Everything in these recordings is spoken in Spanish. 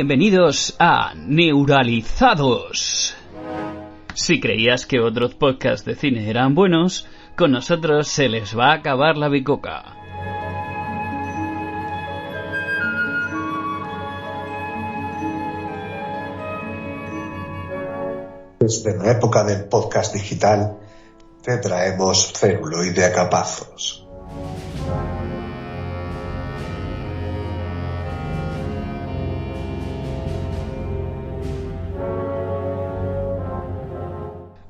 Bienvenidos a Neuralizados. Si creías que otros podcasts de cine eran buenos, con nosotros se les va a acabar la bicoca. Desde la época del podcast digital, te traemos Celuloide a capazos.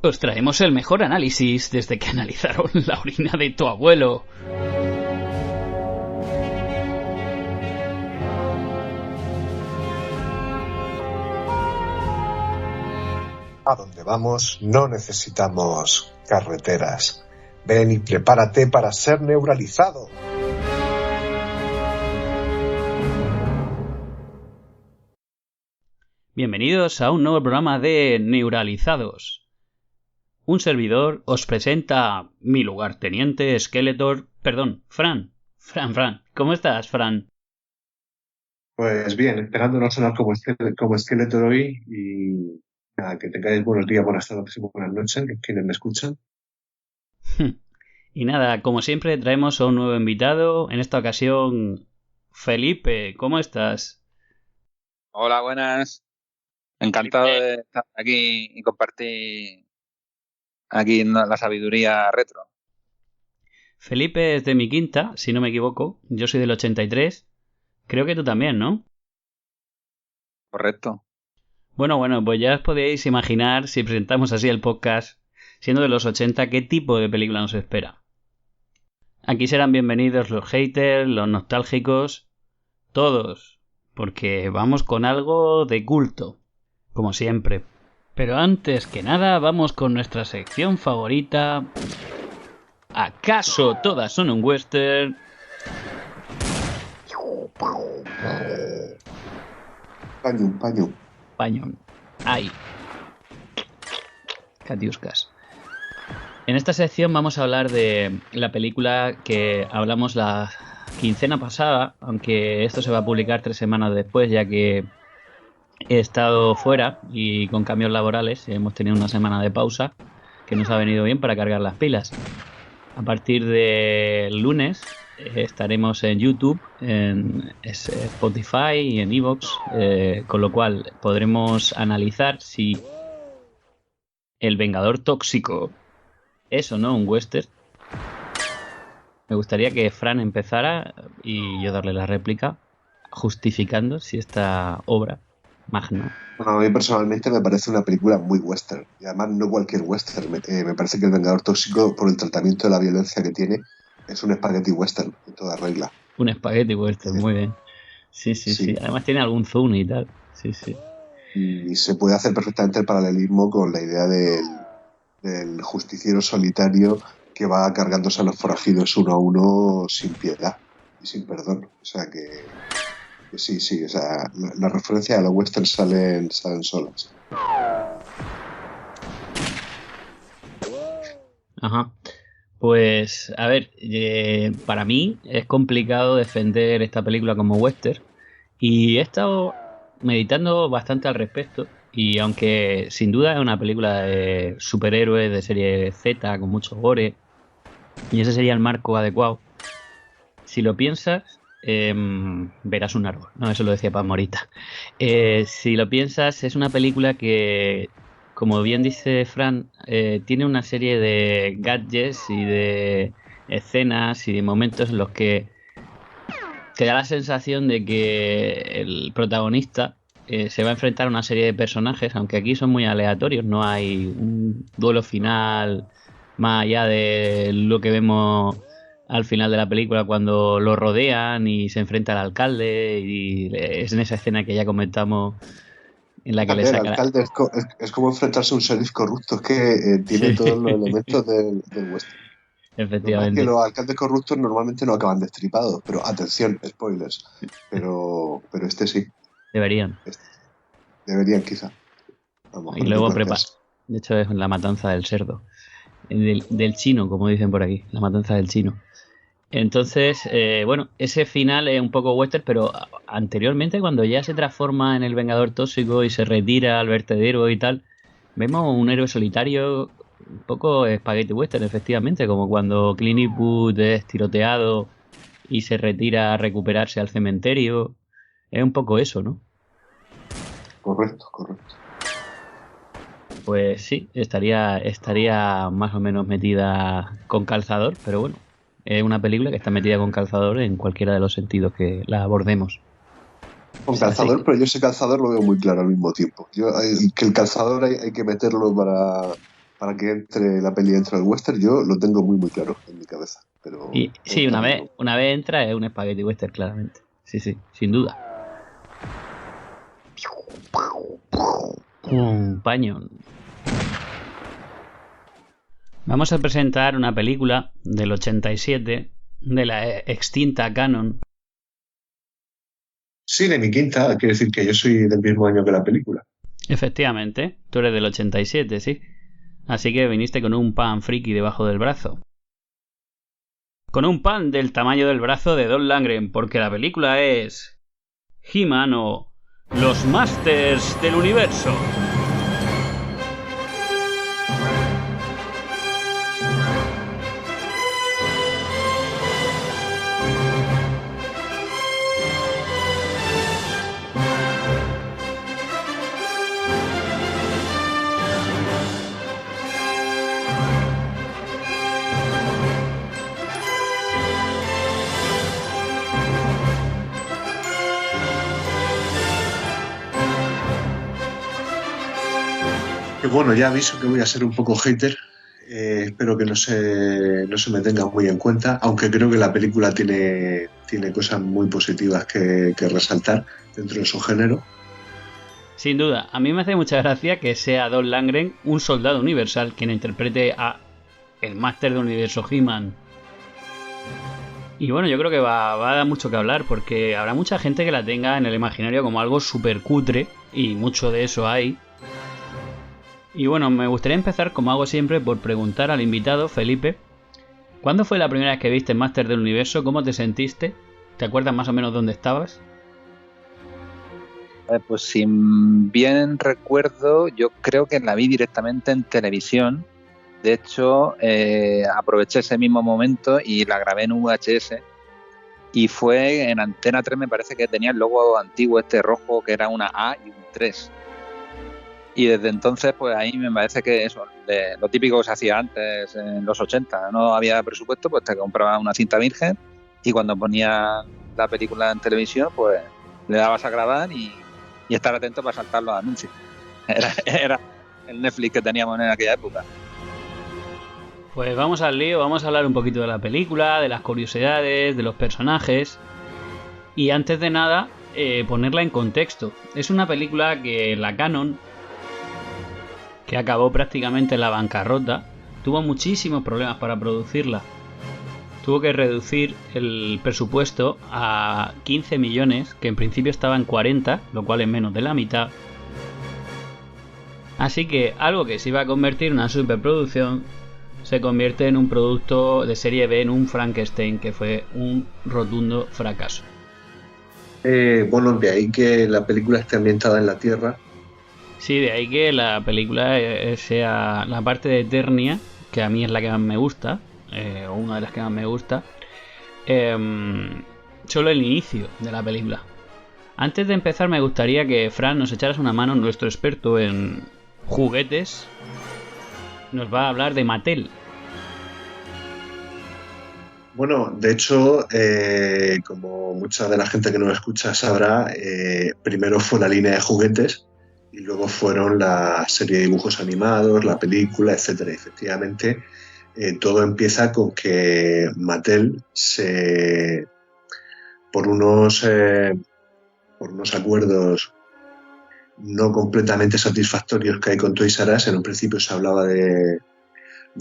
Os traemos el mejor análisis desde que analizaron la orina de tu abuelo. A donde vamos no necesitamos carreteras. Ven y prepárate para ser neuralizado. Bienvenidos a un nuevo programa de Neuralizados. Un servidor os presenta mi lugarteniente Skeletor... Perdón, Fran. Fran. ¿Cómo estás, Fran? Pues bien, esperando no sonar como Skeletor hoy y nada, que tengáis buenos días, buenas tardes y buenas noches, los quienes me escuchan. Y nada, como siempre traemos a un nuevo invitado, en esta ocasión Felipe, ¿cómo estás? Hola, buenas. Encantado de estar aquí y compartir aquí la sabiduría retro. Felipe es de mi quinta, si no me equivoco. Yo soy del 83. Creo que tú también, ¿no? Correcto. Bueno, pues ya os podéis imaginar, si presentamos así el podcast, siendo de los 80, qué tipo de película nos espera. Aquí serán bienvenidos los haters, los nostálgicos, todos, porque vamos con algo de culto, como siempre. Pero antes que nada, vamos con nuestra sección favorita. ¿Acaso todas son un western? Paño. Ay. Catiuscas. En esta sección vamos a hablar de la película que hablamos la quincena pasada, aunque esto se va a publicar 3 semanas después, ya que he estado fuera y con cambios laborales hemos tenido una semana de pausa que nos ha venido bien para cargar las pilas. A partir del lunes estaremos en YouTube, en Spotify y en iVoox, con lo cual podremos analizar si El Vengador Tóxico es o no un western. Me gustaría que Fran empezara y yo darle la réplica, justificando si esta obra magna. Bueno, a mí personalmente me parece una película muy western. Y además no cualquier western. Me parece que El Vengador Tóxico, por el tratamiento de la violencia que tiene, es un spaghetti western, en toda regla. Un spaghetti western, sí. Muy bien. Sí. Además tiene algún zoom y tal. Sí. Y se puede hacer perfectamente el paralelismo con la idea del justiciero solitario que va cargándose a los forajidos uno a uno sin piedad y sin perdón. O sea que sí, o sea, la referencia a los westerns salen solas. Ajá. Pues, a ver, para mí es complicado defender esta película como western y he estado meditando bastante al respecto y aunque sin duda es una película de superhéroes de serie Z con mucho gore y ese sería el marco adecuado, si lo piensas verás un árbol, no, eso lo decía Paz Morita. Si lo piensas, es una película que, como bien dice Fran, tiene una serie de gadgets y de escenas y de momentos en los que te da la sensación de que el protagonista se va a enfrentar a una serie de personajes, aunque aquí son muy aleatorios, no hay un duelo final más allá de lo que vemos al final de la película cuando lo rodean y se enfrenta al alcalde, y es en esa escena que ya comentamos en la que le saca... El alcalde es como enfrentarse a un sheriff corrupto, es que tiene todos los elementos del western. Efectivamente. Que los alcaldes corruptos normalmente no acaban destripados, pero atención, spoilers. Pero este sí. Deberían quizá. Y luego de hecho es la matanza del cerdo. Del chino, como dicen por aquí. La matanza del chino. Entonces, bueno, ese final es un poco western, pero anteriormente cuando ya se transforma en el Vengador Tóxico y se retira al vertedero y tal, vemos un héroe solitario, un poco spaghetti western, efectivamente, como cuando Clint Eastwood es tiroteado y se retira a recuperarse al cementerio. Es un poco eso, ¿no? Correcto. Pues sí, estaría más o menos metida con calzador, pero bueno, es una película que está metida con calzador en cualquiera de los sentidos que la abordemos. Con Así calzador, que, pero yo ese calzador lo veo muy claro al mismo tiempo. Que el calzador hay que meterlo para que entre la peli dentro del western, yo lo tengo muy claro en mi cabeza. Pero y sí, cuéntamelo. una vez entra es un spaghetti western, claramente. Sí, sí, sin duda. Un paño. Vamos a presentar una película del 87 de la extinta Canon. Sí, de mi quinta, quiere decir que yo soy del mismo año que la película. Efectivamente, tú eres del 87, sí. Así que viniste con un pan friki debajo del brazo. Con un pan del tamaño del brazo de Don Langren, porque la película es He-Man o Los Masters del Universo. Que bueno, ya aviso que voy a ser un poco hater. Espero que no se me tenga muy en cuenta, aunque creo que la película tiene cosas muy positivas que resaltar dentro de su género. Sin duda, a mí me hace mucha gracia que sea Don Langren, un soldado universal, quien interprete a el Máster del Universo He-Man. Y bueno, yo creo que va a dar mucho que hablar, porque habrá mucha gente que la tenga en el imaginario como algo súper cutre, y mucho de eso hay. Y bueno, me gustaría empezar, como hago siempre, por preguntar al invitado, Felipe, ¿cuándo fue la primera vez que viste Máster del Universo? ¿Cómo te sentiste? ¿Te acuerdas más o menos dónde estabas? Pues si bien recuerdo, yo creo que la vi directamente en televisión. De hecho, aproveché ese mismo momento y la grabé en VHS. Y fue en Antena 3, me parece que tenía el logo antiguo este rojo, que era una A y un 3. Y desde entonces, pues ahí me parece que eso, lo típico que se hacía antes, en los 80, no había presupuesto, pues te comprabas una cinta virgen y cuando ponía la película en televisión, pues le dabas a grabar y estar atento para saltar los anuncios. Era el Netflix que teníamos en aquella época. Pues vamos al lío, vamos a hablar un poquito de la película, de las curiosidades, de los personajes. Y antes de nada, ponerla en contexto. Es una película que la Canon, que acabó prácticamente en la bancarrota, tuvo muchísimos problemas para producirla. Tuvo que reducir el presupuesto a 15 millones, que en principio estaba en 40, lo cual es menos de la mitad. Así que algo que se iba a convertir en una superproducción se convierte en un producto de serie B, en un Frankenstein, que fue un rotundo fracaso. Bueno, de ahí que la película esté ambientada en la Tierra. Sí, de ahí que la película sea la parte de Eternia, que a mí es la que más me gusta, o una de las que más me gusta, solo el inicio de la película. Antes de empezar me gustaría que Fran nos echaras una mano, nuestro experto en juguetes, nos va a hablar de Mattel. Bueno, de hecho, como mucha de la gente que nos escucha sabrá, primero fue la línea de juguetes y luego fueron la serie de dibujos animados, la película, etcétera. Efectivamente, todo empieza con que Mattel por unos acuerdos no completamente satisfactorios que hay con Toys R Us, en un principio se hablaba de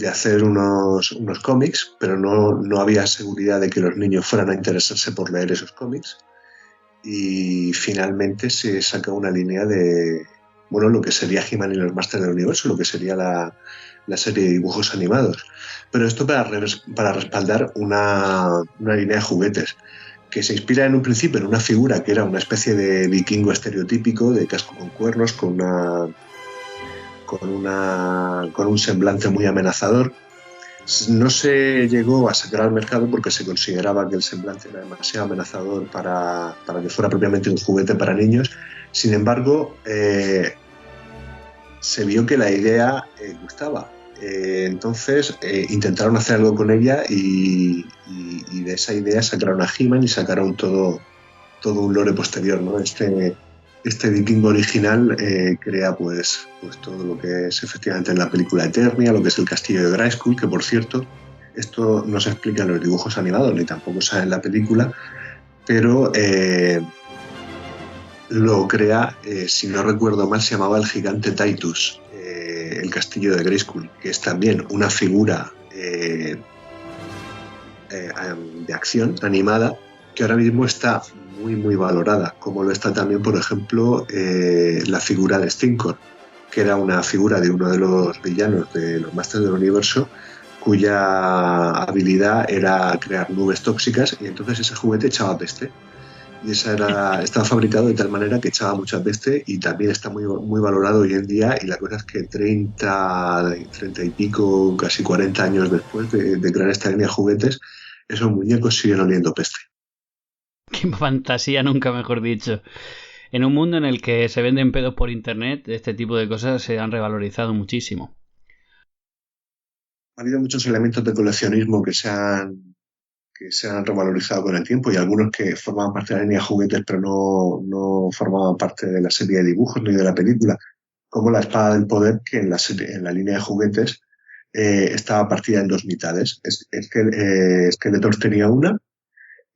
hacer unos cómics, pero no había seguridad de que los niños fueran a interesarse por leer esos cómics. Y finalmente se saca una línea de bueno, lo que sería He-Man y los Masters del Universo, lo que sería la serie de dibujos animados. Pero esto para respaldar una línea de juguetes que se inspira en un principio en una figura que era una especie de vikingo estereotípico, de casco con cuernos, con un semblante muy amenazador. No se llegó a sacar al mercado porque se consideraba que el semblante era demasiado amenazador para que fuera propiamente un juguete para niños. Sin embargo, se vio que la idea gustaba. Entonces intentaron hacer algo con ella y de esa idea sacaron a He-Man y sacaron todo un lore posterior, ¿no? Este vikingo original crea pues todo lo que es efectivamente en la película Eternia, lo que es el castillo de Grayskull, que por cierto, esto no se explica en los dibujos animados ni tampoco sale en la película, pero lo crea, si no recuerdo mal, se llamaba el gigante Titus, el castillo de Grayskull, que es también una figura de acción animada que ahora mismo está muy valorada, como lo está también, por ejemplo, la figura de Stinkor, que era una figura de uno de los villanos de los Masters del Universo, cuya habilidad era crear nubes tóxicas, y entonces ese juguete echaba peste. Y estaba fabricado de tal manera que echaba mucha peste, y también está muy valorado hoy en día, y la cosa es que 30 y pico, casi 40 años después de crear esta línea de juguetes, esos muñecos siguen oliendo peste. Qué fantasía, nunca mejor dicho. En un mundo en el que se venden pedos por internet, este tipo de cosas se han revalorizado muchísimo. Ha habido muchos elementos de coleccionismo que se han revalorizado con el tiempo, y algunos que formaban parte de la línea de juguetes pero no formaban parte de la serie de dibujos ni de la película, como la espada del poder, que en la línea de juguetes estaba partida en dos mitades. Skeletor tenía una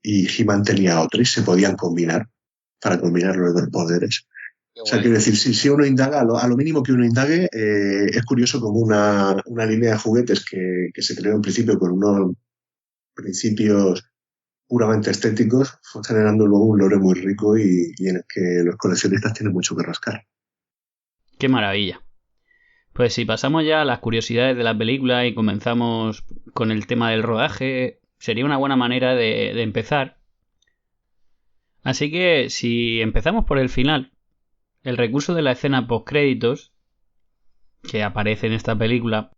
y He-Man tenía otra, y se podían combinar para combinar los dos poderes. O sea, quiero decir, si uno indaga, a lo mínimo que uno indague, es curioso como una línea de juguetes que se creó en principio con unos principios puramente estéticos, fue generando luego un lore muy rico y en el que los coleccionistas tienen mucho que rascar. ¡Qué maravilla! Pues si pasamos ya a las curiosidades de la película y comenzamos con el tema del rodaje, sería una buena manera de empezar. Así que si empezamos por el final, el recurso de la escena postcréditos que aparece en esta película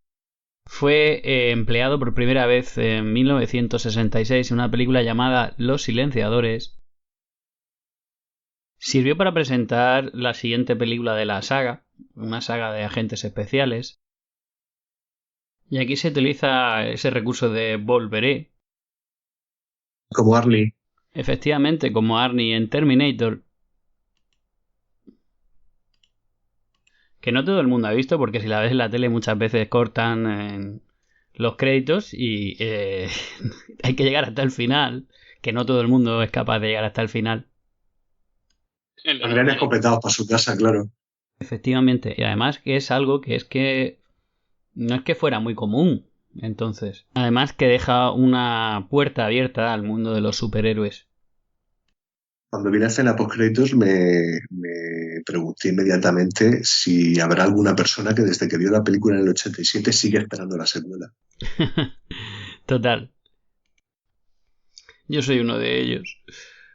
fue empleado por primera vez en 1966 en una película llamada Los Silenciadores. Sirvió para presentar la siguiente película de la saga, una saga de agentes especiales. Y aquí se utiliza ese recurso de volveré. Como Arnie. Efectivamente, como Arnie en Terminator. Que no todo el mundo ha visto, porque si la ves en la tele muchas veces cortan en los créditos y hay que llegar hasta el final, que no todo el mundo es capaz de llegar hasta el final. Tendrían escopetados para su casa, claro. Efectivamente, y además que es algo que no es que fuera muy común, entonces. Además que deja una puerta abierta al mundo de los superhéroes. Cuando vi la escena postcréditos me pregunté inmediatamente si habrá alguna persona que desde que vio la película en el 87 sigue esperando la secuela. Total. Yo soy uno de ellos.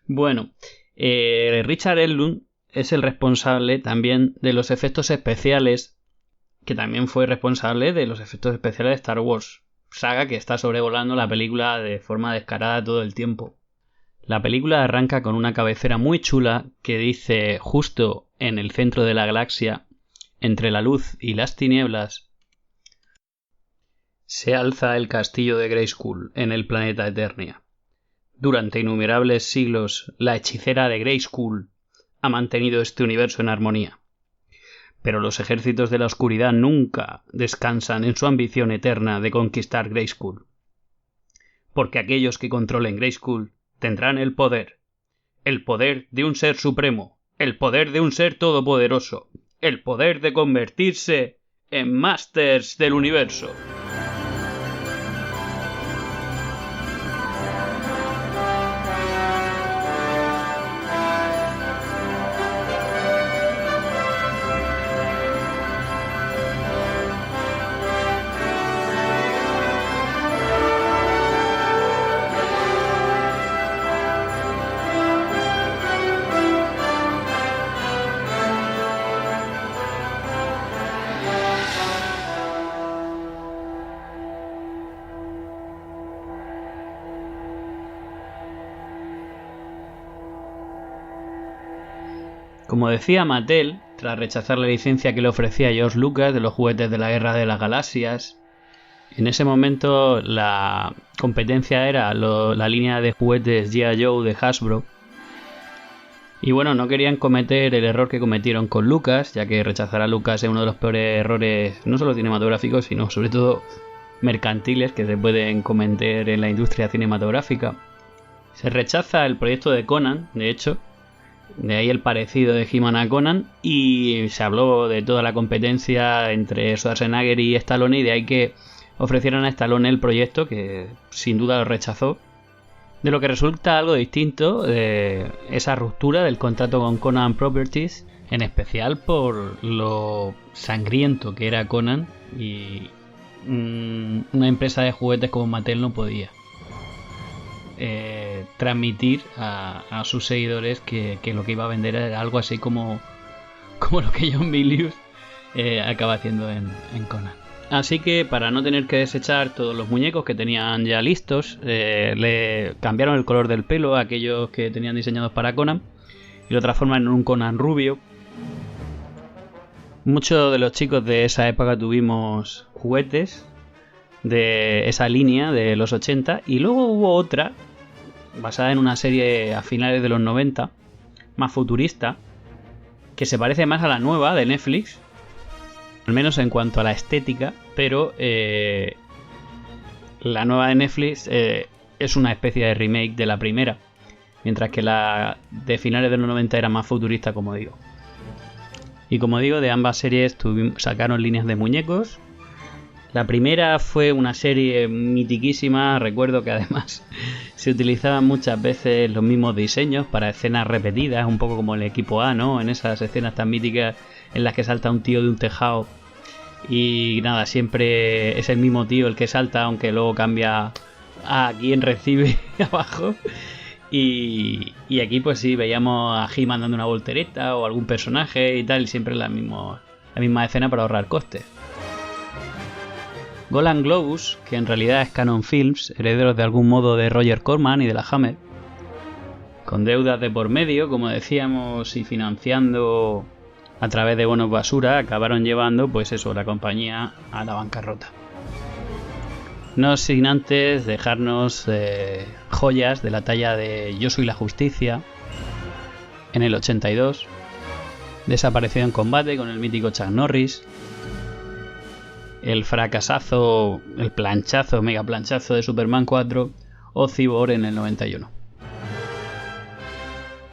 Bueno, Richard Edlund es el responsable también de los efectos especiales, que también fue responsable de los efectos especiales de Star Wars, saga que está sobrevolando la película de forma descarada todo el tiempo. La película arranca con una cabecera muy chula que dice, justo en el centro de la galaxia, entre la luz y las tinieblas, se alza el castillo de Grayskull en el planeta Eternia. Durante innumerables siglos, la hechicera de Grayskull ha mantenido este universo en armonía. Pero los ejércitos de la oscuridad nunca descansan en su ambición eterna de conquistar Grayskull. Porque aquellos que controlen Grayskull tendrán el poder de un ser supremo, el poder de un ser todopoderoso, el poder de convertirse en Masters del Universo. Como decía Mattel, tras rechazar la licencia que le ofrecía George Lucas de los juguetes de la Guerra de las Galaxias, en ese momento la competencia era la línea de juguetes G.I. Joe de Hasbro. Y bueno, no querían cometer el error que cometieron con Lucas, ya que rechazar a Lucas es uno de los peores errores, no solo cinematográficos, sino sobre todo mercantiles que se pueden cometer en la industria cinematográfica. Se rechaza el proyecto de Conan, de hecho, de ahí el parecido de He-Man a Conan, y se habló de toda la competencia entre Schwarzenegger y Stallone, y de ahí que ofrecieron a Stallone el proyecto, que sin duda lo rechazó. De lo que resulta algo distinto esa ruptura del contrato con Conan Properties, en especial por lo sangriento que era Conan, y una empresa de juguetes como Mattel no podía transmitir a sus seguidores que lo que iba a vender era algo así como lo que John Milius acaba haciendo en Conan. Así que para no tener que desechar todos los muñecos que tenían ya listos, le cambiaron el color del pelo a aquellos que tenían diseñados para Conan y lo transforman en un Conan rubio. Muchos de los chicos de esa época tuvimos juguetes de esa línea de los 80, y luego hubo otra basada en una serie a finales de los 90, más futurista, que se parece más a la nueva de Netflix, al menos en cuanto a la estética, pero la nueva de Netflix es una especie de remake de la primera, mientras que la de finales de los 90 era más futurista, como digo. Y como digo, de ambas series sacaron líneas de muñecos. La primera fue una serie mitiquísima, recuerdo que además se utilizaban muchas veces los mismos diseños para escenas repetidas, un poco como el equipo A, ¿no? En esas escenas tan míticas en las que salta un tío de un tejado y nada, siempre es el mismo tío el que salta, aunque luego cambia a quien recibe abajo. Y aquí pues sí, veíamos a He-Man dando una voltereta o algún personaje y tal, y siempre la misma escena para ahorrar costes. Golan Globus, que en realidad es Cannon Films, herederos de algún modo de Roger Corman y de la Hammer, con deudas de por medio, como decíamos, y financiando a través de bonos basura, acabaron llevando pues eso, la compañía a la bancarrota. No sin antes dejarnos joyas de la talla de Yo soy la justicia en el 82, Desaparecido en combate con el mítico Chuck Norris, el fracasazo, el planchazo, mega planchazo de Superman 4 o Cyborg en el 91.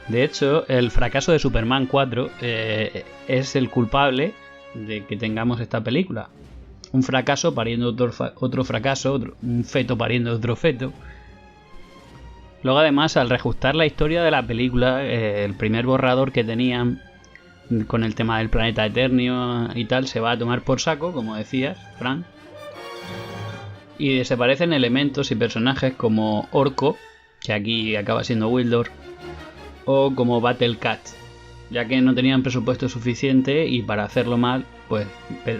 De hecho, el fracaso de Superman 4 es el culpable de que tengamos esta película. Un fracaso pariendo otro fracaso, un feto pariendo otro feto. Luego además, al reajustar la historia de la película, el primer borrador que tenían con el tema del planeta Eternio y tal se va a tomar por saco, como decías, Fran. Y desaparecen elementos y personajes como Orko, que aquí acaba siendo Wildor, o como Battle Cat, ya que no tenían presupuesto suficiente y para hacerlo mal, pues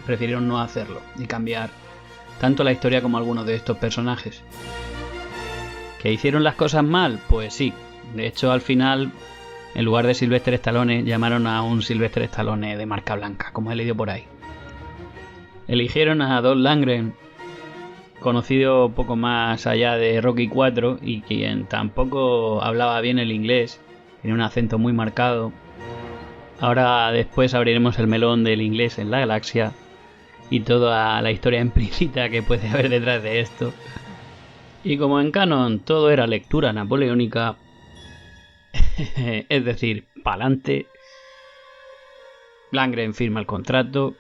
prefirieron no hacerlo y cambiar tanto la historia como algunos de estos personajes. ¿Que hicieron las cosas mal? Pues sí. De hecho, al final, en lugar de Sylvester Stallone, llamaron a un Sylvester Stallone de marca blanca, como he leído por ahí. Eligieron a Dolph Lundgren, conocido poco más allá de Rocky 4 y quien tampoco hablaba bien el inglés, tenía un acento muy marcado. Ahora después abriremos el melón del inglés en la galaxia y toda la historia implícita que puede haber detrás de esto. Y como en Canon todo era lectura napoleónica, es decir, pa'lante, Lundgren firma el contrato.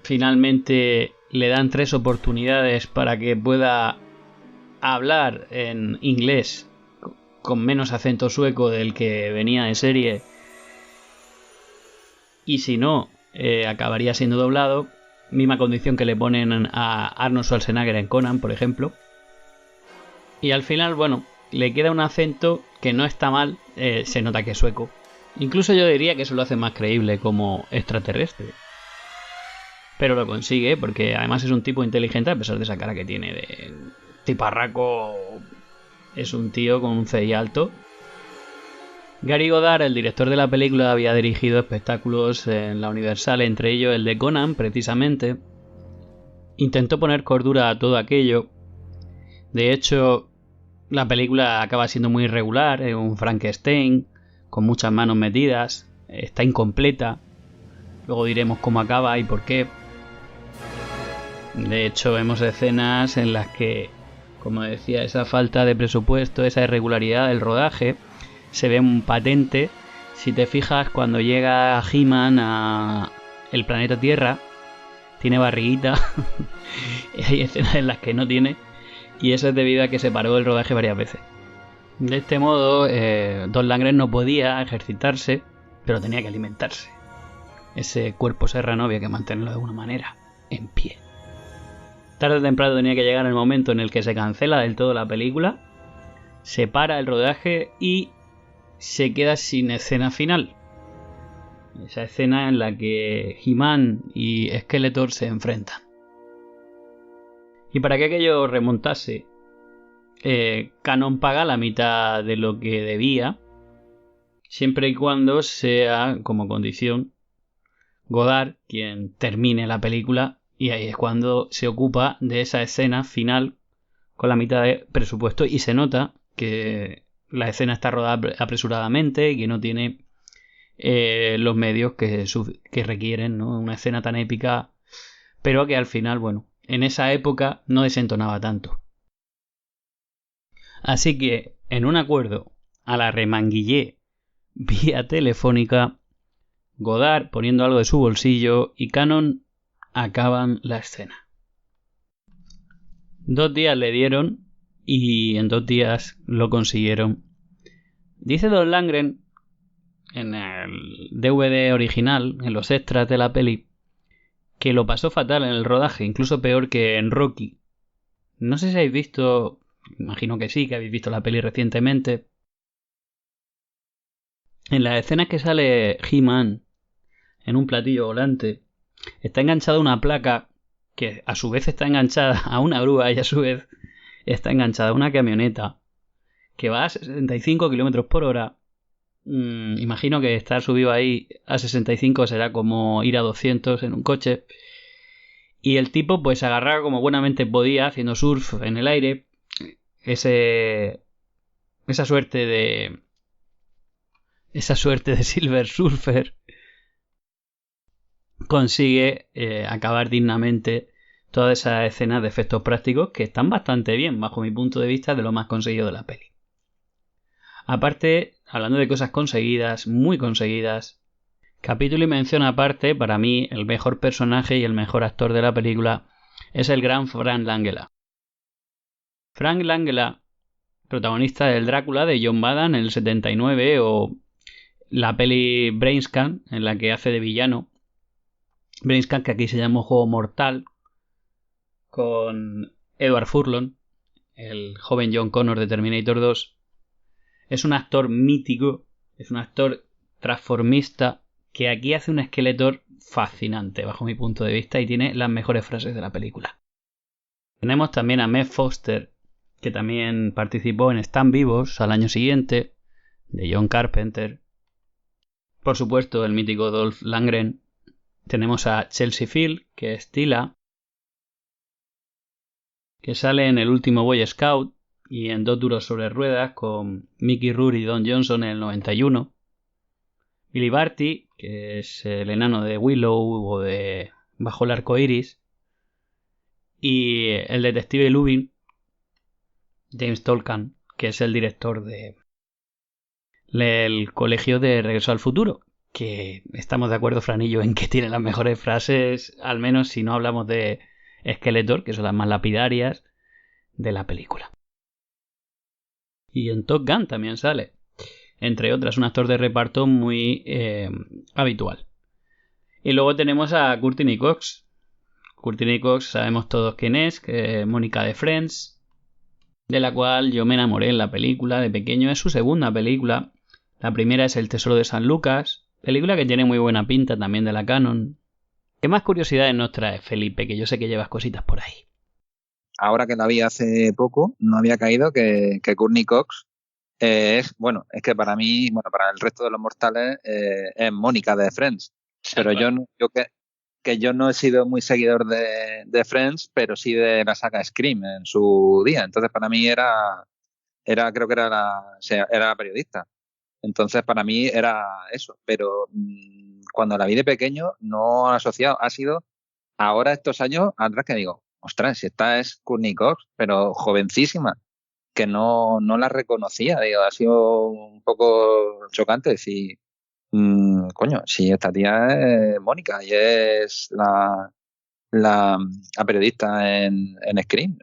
Finalmente le dan 3 oportunidades para que pueda hablar en inglés con menos acento sueco del que venía de serie, y si no, acabaría siendo doblado. Misma condición que le ponen a Arnold Schwarzenegger en Conan, por ejemplo. Y al final, bueno, le queda un acento que no está mal, se nota que es sueco. Incluso yo diría que eso lo hace más creíble como extraterrestre. Pero lo consigue porque además es un tipo inteligente a pesar de esa cara que tiene de tiparraco. Es un tío con un CI alto. Gary Goddard, el director de la película, había dirigido espectáculos en la Universal, entre ellos el de Conan, precisamente. Intentó poner cordura a todo aquello. De hecho, la película acaba siendo muy irregular, es un Frankenstein, con muchas manos metidas, está incompleta. Luego diremos cómo acaba y por qué. De hecho, vemos escenas en las que, como decía, esa falta de presupuesto, esa irregularidad del rodaje, se ve un patente. Si te fijas, cuando llega He-Man a el planeta Tierra, tiene barriguita. Hay escenas en las que no tiene, y eso es debido a que se paró el rodaje varias veces. De este modo, Don Langren no podía ejercitarse, pero tenía que alimentarse. Ese cuerpo serrano había que mantenerlo de alguna manera en pie. Tarde o temprano tenía que llegar el momento en el que se cancela del todo la película, se para el rodaje y se queda sin escena final. Esa escena en la que He-Man y Skeletor se enfrentan. Y para que aquello remontase, Cannon paga la mitad de lo que debía, siempre y cuando sea como condición Goddard quien termine la película, y ahí es cuando se ocupa de esa escena final con la mitad de presupuesto, y se nota que la escena está rodada apresuradamente y que no tiene los medios que requieren, ¿no? Una escena tan épica, pero que al final, bueno, en esa época no desentonaba tanto. Así que, en un acuerdo a la remanguillé vía telefónica, Goddard poniendo algo de su bolsillo y Cannon acaban la escena. 2 días le dieron y en 2 días lo consiguieron. Dice Don Langren en el DVD original, en los extras de la peli, que lo pasó fatal en el rodaje, incluso peor que en Rocky. No sé si habéis visto, imagino que sí, que habéis visto la peli recientemente. En las escenas que sale He-Man en un platillo volante, está enganchada una placa que a su vez está enganchada a una grúa y a su vez está enganchada a una camioneta que va a 65 km por hora. Imagino que estar subido ahí a 65 será como ir a 200 en un coche. Y el tipo pues agarraba como buenamente podía haciendo surf en el aire. Esa suerte de Silver Surfer consigue acabar dignamente todas esas escenas de efectos prácticos que están bastante bien, bajo mi punto de vista, de lo más conseguido de la peli. Aparte, hablando de cosas conseguidas, muy conseguidas, capítulo y mención aparte, para mí el mejor personaje y el mejor actor de la película es el gran Frank Langella. Frank Langella, protagonista del Drácula de John Badham en el 79, o la peli Brainscan, en la que hace de villano. Brainscan, que aquí se llama Juego Mortal, con Edward Furlong, el joven John Connor de Terminator 2. Es un actor mítico, es un actor transformista que aquí hace un Skeletor fascinante bajo mi punto de vista y tiene las mejores frases de la película. Tenemos también a Meg Foster, que también participó en Están Vivos al año siguiente, de John Carpenter. Por supuesto, el mítico Dolph Lundgren. Tenemos a Chelsea Field, que es Tila, que sale en El último Boy Scout y en Dos duros sobre ruedas con Mickey Rourke y Don Johnson en el 91. Billy Barty, que es el enano de Willow o de Bajo el arco iris. Y el detective Lubin, James Tolkan, que es el director del colegio de Regreso al Futuro, que estamos de acuerdo, Franillo, en que tiene las mejores frases, al menos si no hablamos de Skeletor, que son las más lapidarias de la película. Y en Top Gun también sale, entre otras, un actor de reparto muy habitual. Y luego tenemos a Courtney Cox. Courtney Cox sabemos todos quién es, que es Mónica de Friends, de la cual yo me enamoré en la película de pequeño. Es su segunda película. La primera es El tesoro de San Lucas, película que tiene muy buena pinta también de la Canon. ¿Qué más curiosidades nos trae, Felipe? Que yo sé que llevas cositas por ahí. Ahora que la vi hace poco, no había caído que Courtney Cox es que para mí, bueno, para el resto de los mortales, es Mónica de Friends. Pero yo no he sido muy seguidor de Friends, pero sí de la saga Scream en su día. Entonces, para mí creo que era periodista. Entonces, para mí era eso. Pero cuando la vi de pequeño, no he asociado. Ha sido ahora, estos años atrás, que digo, ostras, si esta es Courtney Cox, pero jovencísima, que no la reconocía. Digo, ha sido un poco chocante decir, coño, si esta tía es Mónica y es la periodista en Scream.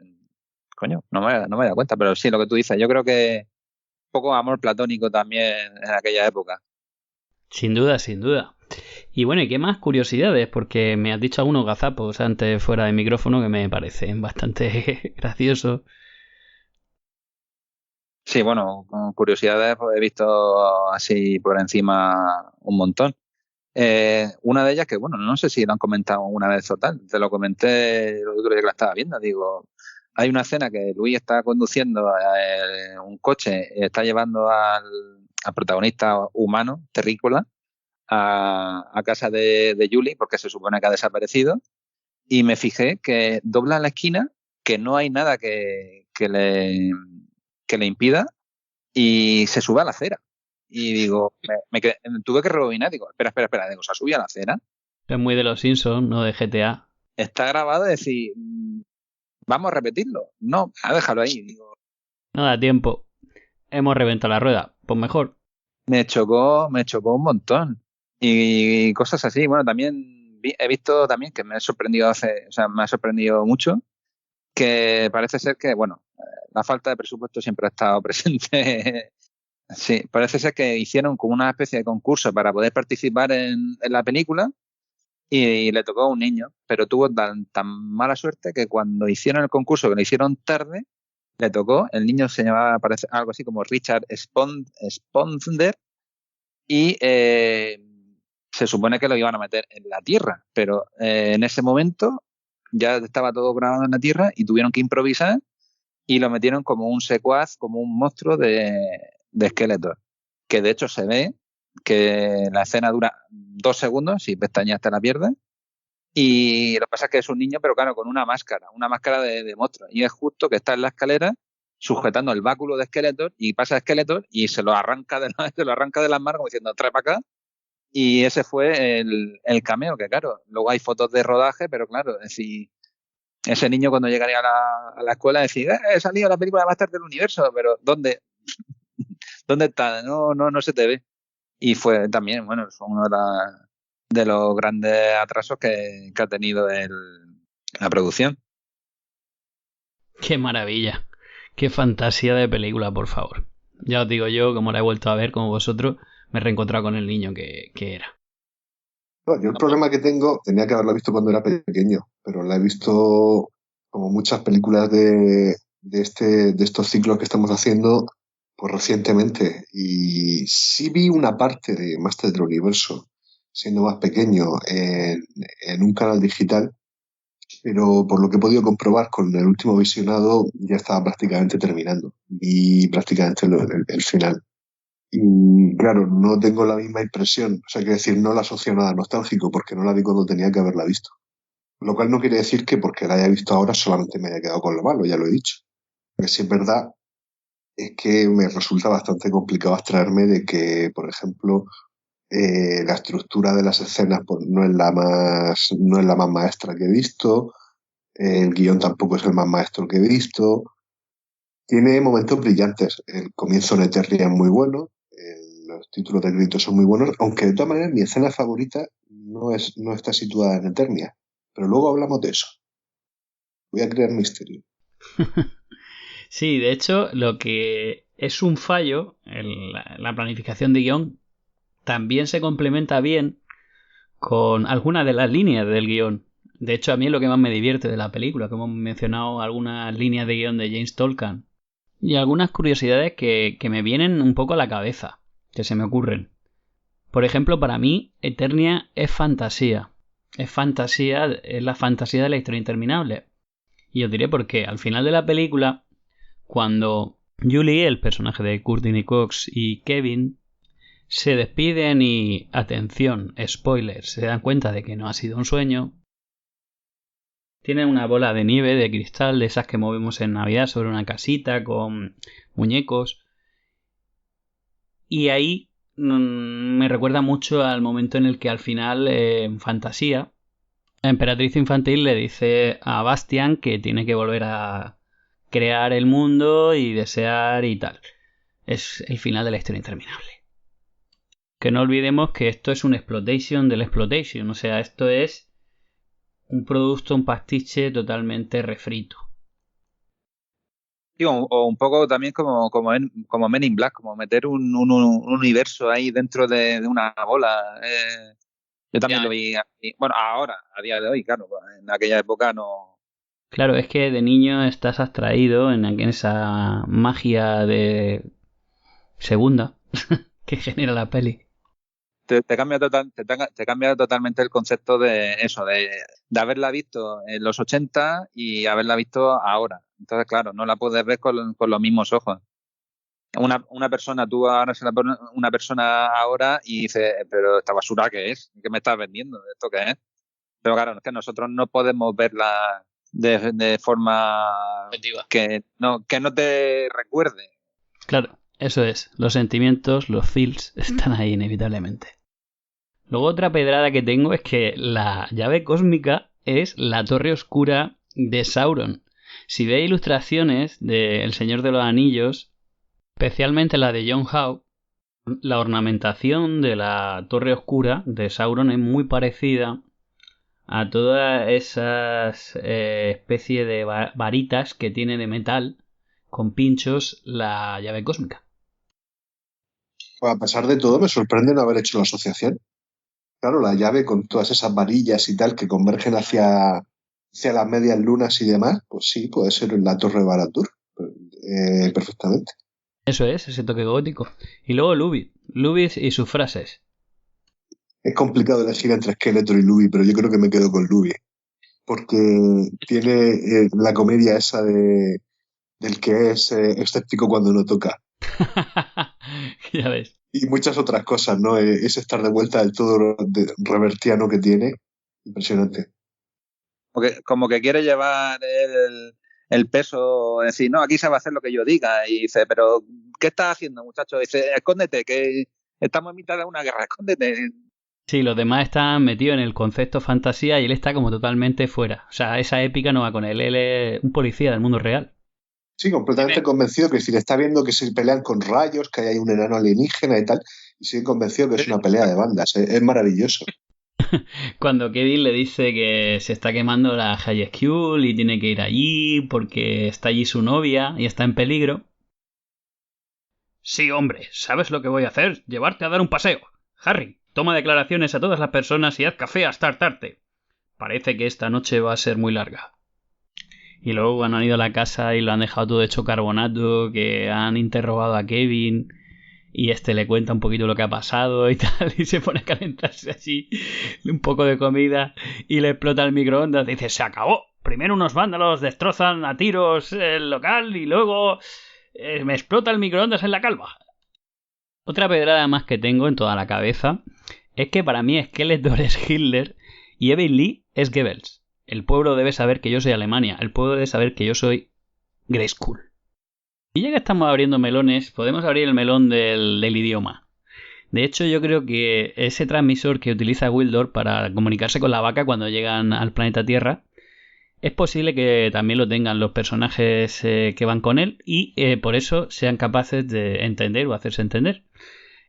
Coño, no me he dado cuenta, pero sí, lo que tú dices, yo creo que un poco amor platónico también en aquella época. Sin duda, sin duda. Y bueno, ¿y qué más curiosidades? Porque me has dicho algunos gazapos antes fuera de micrófono que me parecen bastante graciosos. Sí, bueno, con curiosidades pues, he visto así por encima un montón. Una de ellas que, bueno, no sé si lo han comentado una vez o tal, te lo comenté el otro día que la estaba viendo, digo, hay una escena que Luis está conduciendo un coche, está llevando al protagonista humano, terrícola, a casa de Julie, porque se supone que ha desaparecido, y me fijé que dobla la esquina, que no hay nada que le impida, y se sube a la acera. Y digo, tuve que rebobinar, digo, espera, digo, ¿se ha subido a la acera? Es muy de los Simpsons, no de GTA. Está grabado, es decir, vamos a repetirlo. No, déjalo ahí. Digo, No da tiempo. Hemos reventado la rueda. Pues mejor. me chocó un montón. Y cosas así. Bueno, también he visto también que me ha sorprendido me ha sorprendido mucho, que parece ser que, bueno, la falta de presupuesto siempre ha estado presente. Sí, parece ser que hicieron como una especie de concurso para poder participar en la película y le tocó a un niño, pero tuvo tan mala suerte que cuando hicieron el concurso, que lo hicieron tarde, le tocó, el niño se llamaba, parece algo así como Richard Sponder, y se supone que lo iban a meter en la Tierra, pero en ese momento ya estaba todo grabado en la Tierra y tuvieron que improvisar y lo metieron como un secuaz, como un monstruo de Skeletor, que de hecho se ve que la escena dura 2 segundos, si pestañas te la pierdes, y lo que pasa es que es un niño, pero claro, con una máscara de monstruo, y es justo que está en la escalera sujetando el báculo de Skeletor y pasa Skeletor y se lo arranca se lo arranca de las manos como diciendo, trae para acá, y ese fue el cameo, que claro, luego hay fotos de rodaje, pero claro, es decir, ese niño cuando llegaría a la escuela decía, he salido a la película más tarde del universo, pero ¿dónde? ¿Dónde está? No se te ve. Y fue también, bueno, fue uno de los grandes atrasos que ha tenido la producción. Qué maravilla. Qué fantasía de película, por favor. Ya os digo yo, como la he vuelto a ver como vosotros, me he reencontrado con el niño que era. No, yo el problema que tengo, tenía que haberla visto cuando era pequeño, pero la he visto como muchas películas de estos ciclos que estamos haciendo, pues recientemente. Y sí vi una parte de Master del Universo, siendo más pequeño, en un canal digital, pero por lo que he podido comprobar con el último visionado, ya estaba prácticamente terminando. Vi prácticamente el final. Y claro, no tengo la misma impresión, o sea, quiero decir, no la asocio a nada nostálgico porque no la vi cuando tenía que haberla visto. Lo cual no quiere decir que porque la haya visto ahora solamente me haya quedado con lo malo, ya lo he dicho. Lo que sí es verdad es que me resulta bastante complicado abstraerme de que, por ejemplo, la estructura de las escenas pues, no es la más maestra que he visto, el guión tampoco es el más maestro que he visto. Tiene momentos brillantes. El comienzo en Eternia es muy bueno, los títulos de crédito son muy buenos, aunque de todas maneras mi escena favorita no está situada en Eternia. Pero luego hablamos de eso. Voy a crear misterio. Sí, de hecho, lo que es un fallo en la planificación de guión también se complementa bien con algunas de las líneas del guión. De hecho, a mí es lo que más me divierte de la película, que hemos mencionado algunas líneas de guión de James Tolkien y algunas curiosidades que me vienen un poco a la cabeza, que se me ocurren. Por ejemplo, para mí, Eternia es fantasía. Es la fantasía de la historia interminable. Y os diré por qué. Al final de la película, cuando Julie, el personaje de Courtney Cox, y Kevin se despiden y, atención, spoiler, se dan cuenta de que no ha sido un sueño. Tienen una bola de nieve de cristal, de esas que movemos en Navidad sobre una casita con muñecos. Y ahí me recuerda mucho al momento en el que al final, en Fantasía, la emperatriz infantil le dice a Bastian que tiene que volver a crear el mundo y desear y tal. Es el final de la historia interminable. Que no olvidemos que esto es un exploitation del exploitation. O sea, esto es un producto, un pastiche totalmente refrito. Sí, o un poco también como Men in Black, como meter un universo ahí dentro de una bola. Yo también lo vi así. Bueno, ahora, a día de hoy, claro, en aquella época no. Claro, es que de niño estás abstraído en esa magia de segunda que genera la peli. Te cambia te cambia totalmente el concepto de eso, de haberla visto en los 80 y haberla visto ahora. Entonces, claro, no la puedes ver con los mismos ojos. Una persona, tú ahora se la pones una persona ahora y dice, pero esta basura ¿qué es? ¿Qué me estás vendiendo? ¿Esto qué es? Pero claro, es que nosotros no podemos verla de forma que no te recuerde. Claro, eso es. Los sentimientos, los feels, están ahí inevitablemente. Luego otra pedrada que tengo es que la llave cósmica es la torre oscura de Sauron. Si veis ilustraciones de El Señor de los Anillos, especialmente la de John Howe, la ornamentación de la torre oscura de Sauron es muy parecida a todas esas especies de varitas que tiene de metal con pinchos la llave cósmica. Pues a pesar de todo, me sorprende no haber hecho la asociación. Claro, la llave con todas esas varillas y tal que convergen hacia las medias lunas y demás, pues sí, puede ser la Torre de Barad-dûr, perfectamente. Eso es, ese toque gótico. Y luego Lubitz y sus frases. Es complicado elegir entre Skeletor y Luby, pero yo creo que me quedo con Luby, porque tiene la comedia esa del que es escéptico cuando no toca. Ya ves. Y muchas otras cosas, ¿no? Es estar de vuelta del todo revertiano que tiene. Impresionante. Como que quiere llevar el peso, decir, no, aquí se va a hacer lo que yo diga. Y dice, pero ¿qué estás haciendo, muchacho? Dice, escóndete, que estamos en mitad de una guerra, escóndete. Sí, los demás están metidos en el concepto fantasía y él está como totalmente fuera. O sea, esa épica no va con él. Él es un policía del mundo real. Sí, completamente convencido que si le está viendo que se pelean con rayos, que hay un enano alienígena y tal, y sigue convencido que es una pelea de bandas. Es maravilloso. Cuando Kevin le dice que se está quemando la High School y tiene que ir allí porque está allí su novia y está en peligro. Sí, hombre, ¿sabes lo que voy a hacer? Llevarte a dar un paseo. Harry, toma declaraciones a todas las personas y haz café hasta tarde. Parece que esta noche va a ser muy larga. Y luego han ido a la casa y lo han dejado todo hecho carbonato, que han interrogado a Kevin y le cuenta un poquito lo que ha pasado y tal, y se pone a calentarse así un poco de comida y le explota el microondas. Dice, se acabó. Primero unos vándalos destrozan a tiros el local y luego me explota el microondas en la calva. Otra pedrada más que tengo en toda la cabeza es que para mí Skeletor es Hitler y Evil Lee es Goebbels. El pueblo debe saber que yo soy Alemania. El pueblo debe saber que yo soy Grayskull. Y ya que estamos abriendo melones, podemos abrir el melón del idioma. De hecho, yo creo que ese transmisor que utiliza Wildor para comunicarse con la vaca cuando llegan al planeta Tierra, es posible que también lo tengan los personajes que van con él y por eso sean capaces de entender o hacerse entender.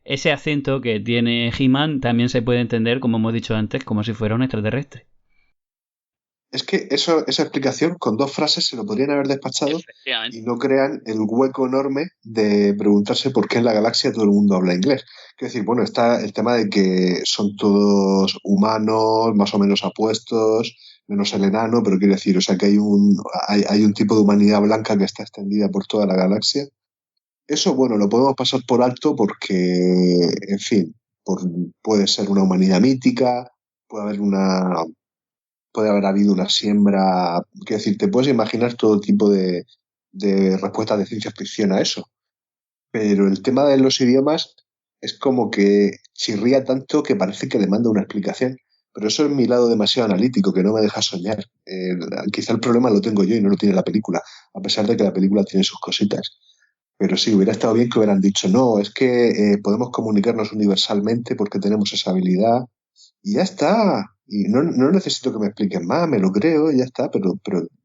Ese acento que tiene He-Man también se puede entender, como hemos dicho antes, como si fuera un extraterrestre. Es que esa explicación con dos frases se lo podrían haber despachado y no crean el hueco enorme de preguntarse por qué en la galaxia todo el mundo habla inglés. Quiero decir, bueno, está el tema de que son todos humanos, más o menos apuestos, menos el enano, pero quiero decir, o sea, que hay un tipo de humanidad blanca que está extendida por toda la galaxia. Eso, bueno, lo podemos pasar por alto porque, en fin, puede ser una humanidad mítica, puede haber habido una siembra, quiero decir, te puedes imaginar todo tipo de de respuestas de ciencia ficción a eso. Pero el tema de los idiomas es como que chirría tanto que parece que demanda una explicación. Pero eso es mi lado demasiado analítico, que no me deja soñar. Quizá el problema lo tengo yo y no lo tiene la película, a pesar de que la película tiene sus cositas. Pero sí, hubiera estado bien que hubieran dicho, no, es que podemos comunicarnos universalmente porque tenemos esa habilidad y ya está. Y no necesito que me expliquen más, me lo creo y ya está, pero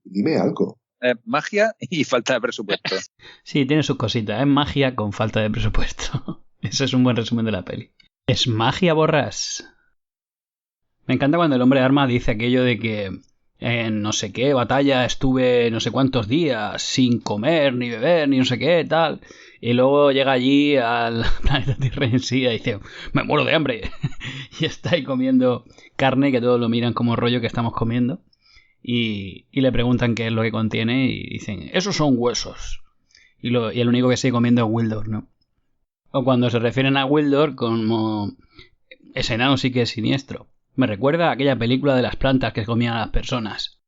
dime algo. Magia y falta de presupuesto. Sí, tiene sus cositas. Es magia con falta de presupuesto. Ese es un buen resumen de la peli. Es magia, borras. Me encanta cuando el hombre de armas dice aquello de que en no sé qué batalla estuve no sé cuántos días sin comer, ni beber, ni no sé qué, tal. Y luego llega allí al planeta Tierra en sí y dice, me muero de hambre. Y está ahí comiendo carne que todos lo miran como rollo que estamos comiendo. Y le preguntan qué es lo que contiene y dicen, esos son huesos. Y el único que sigue comiendo es Wildor, ¿no? O cuando se refieren a Wildor como ese enano sí que es siniestro. Me recuerda a aquella película de las plantas que comían a las personas.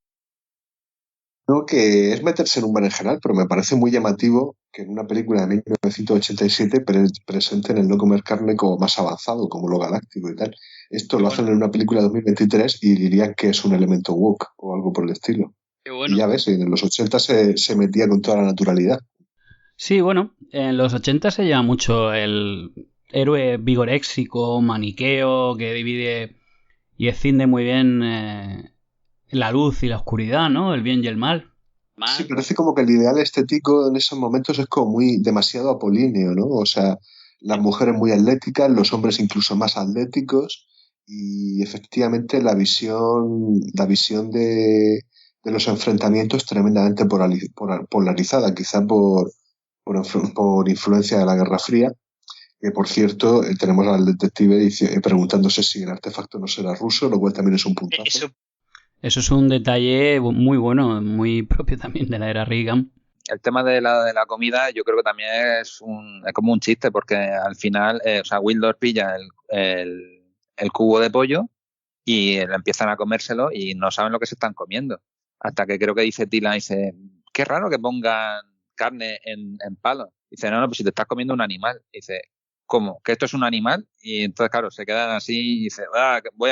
No, que es meterse en un berenjenal, pero me parece muy llamativo que en una película de 1987 presenten el no comer carne como más avanzado, como lo galáctico y tal. Esto lo hacen en una película de 2023 y dirían que es un elemento woke o algo por el estilo. Qué bueno. Y ya ves, en los 80 se metía con toda la naturalidad. Sí, bueno, en los 80 se lleva mucho el héroe vigoréxico, maniqueo, que divide y escinde muy bien la luz y la oscuridad, ¿no? El bien y el mal. Sí, parece como que el ideal estético en esos momentos es como muy demasiado apolíneo, ¿no? O sea, las mujeres muy atléticas, los hombres incluso más atléticos y efectivamente la visión de los enfrentamientos tremendamente polarizada, quizá por influencia de la Guerra Fría, que por cierto tenemos al detective preguntándose si el artefacto no será ruso, lo cual también es un puntazo. Eso es un detalle muy bueno, muy propio también de la era Reagan. El tema de la comida yo creo que también es como un chiste porque al final, Wildor pilla el cubo de pollo y empiezan a comérselo y no saben lo que se están comiendo. Hasta que creo que dice Tila, dice, qué raro que pongan carne en palos. Dice, no, pues si te estás comiendo un animal. Dice, ¿cómo? ¿Que esto es un animal? Y entonces, claro, se quedan así y dice, voy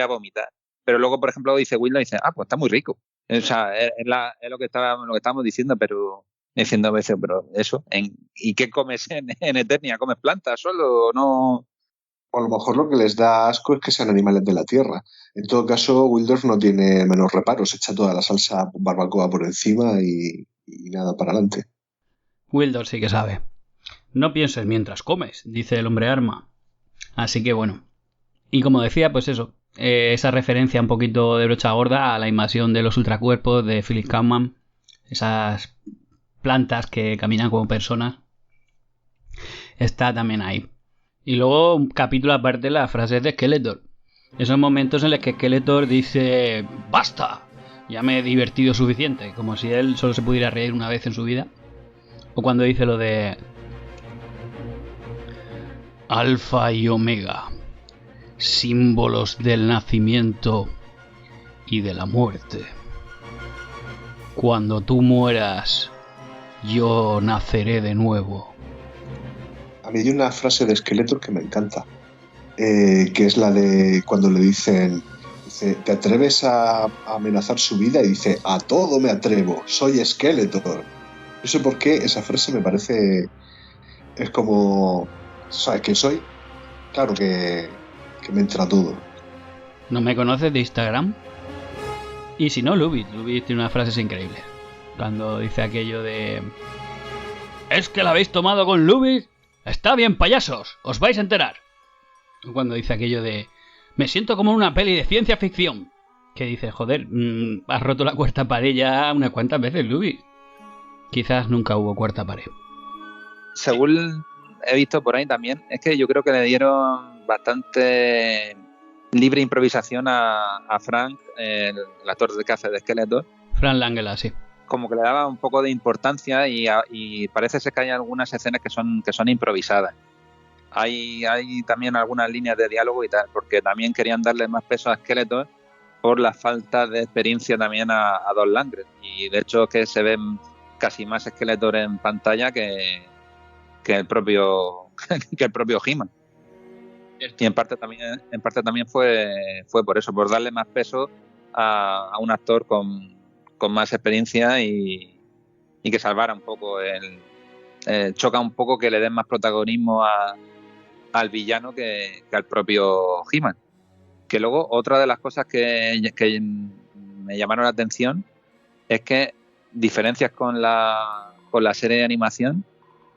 a vomitar. Pero luego, por ejemplo, dice Wildor, dice, pues está muy rico. O sea, es lo que estábamos diciendo, pero diciendo a veces, pero eso, ¿y qué comes en Eternia? ¿Comes plantas solo o no? O a lo mejor lo que les da asco es que sean animales de la tierra. En todo caso, Wildorf no tiene menos reparos, echa toda la salsa barbacoa por encima y nada para adelante. Wildor sí que sabe. No pienses mientras comes, dice el hombre arma. Así que bueno. Y como decía, pues eso, esa referencia un poquito de brocha gorda a la invasión de los ultracuerpos de Philip Kaufman, esas plantas que caminan como personas, está también ahí. Y luego un capítulo aparte las frases de Skeletor. Esos momentos en los que Skeletor dice ¡basta! Ya me he divertido suficiente, como si él solo se pudiera reír una vez en su vida. O cuando dice lo de Alfa y Omega, símbolos del nacimiento y de la muerte. Cuando tú mueras, yo naceré de nuevo. A mí hay una frase de Skeletor que me encanta, que es la de cuando le dicen, dice, ¿te atreves a amenazar su vida? Y dice, a todo me atrevo, soy Skeletor. No sé por qué esa frase me parece, es como, ¿sabes quién soy? Claro que me entra todo. ¿No me conoces de Instagram? Y si no, Lubitz tiene unas frases increíbles. Cuando dice aquello de... ¿Es que la habéis tomado con Lubitz? Está bien, payasos, os vais a enterar. Cuando dice aquello de... Me siento como en una peli de ciencia ficción. Que dice, joder, has roto la cuarta pared ya unas cuantas veces, Lubitz. Quizás nunca hubo cuarta pared. Según he visto por ahí también, es que yo creo que le dieron bastante libre improvisación a Frank, el actor de que hace de Skeletor. Frank Langella, sí. Como que le daba un poco de importancia y parece ser que hay algunas escenas que son improvisadas. Hay también algunas líneas de diálogo y tal, porque también querían darle más peso a Skeletor por la falta de experiencia también a Dolph Lundgren. Y de hecho que se ven casi más Skeletor en pantalla que el propio He-Man. Y en parte también fue por eso, por darle más peso a un actor con más experiencia y que salvara un poco choca un poco que le den más protagonismo al villano que al propio He-Man. Que luego otra de las cosas que me llamaron la atención es que diferencias con la serie de animación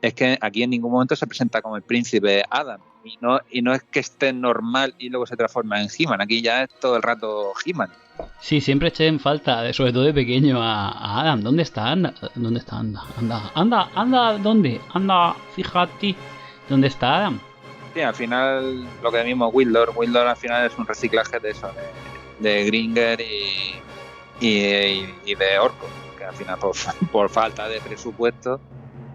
es que aquí en ningún momento se presenta como el príncipe Adam y no es que esté normal y luego se transforma en He-Man, aquí ya es todo el rato He-Man. Sí, siempre eché en falta, sobre todo de pequeño, a Adam. ¿Dónde está? Anda, ¿dónde está? Anda, ¿dónde? Anda, fíjate, ¿dónde está Adam? Sí, al final lo que mismo Wildor al final es un reciclaje de eso, de Gringer y de Orko, que al final por falta de presupuesto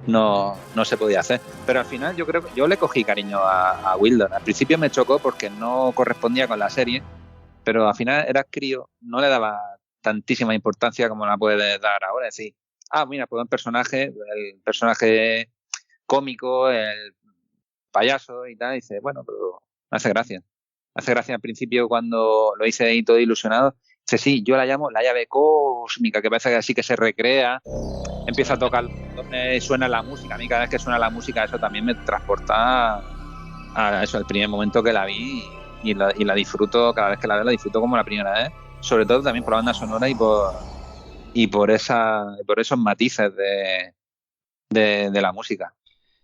no se podía hacer. Pero al final yo creo que yo le cogí cariño a Wildor. Al principio me chocó porque no correspondía con la serie, pero al final era crío, no le daba tantísima importancia como la puede dar ahora. Es decir, mira, pues el personaje cómico, el payaso y tal, y dice, bueno, pero me hace gracia. Hace gracia al principio cuando lo hice ahí todo ilusionado. Dice, sí, yo la llamo la llave cósmica, que parece que así que se recrea, empieza a tocar, suena la música. A mí cada vez que suena la música eso también me transporta a eso, el primer momento que la vi y la disfruto, cada vez que la veo la disfruto como la primera vez, sobre todo también por la banda sonora y por esos matices de la música.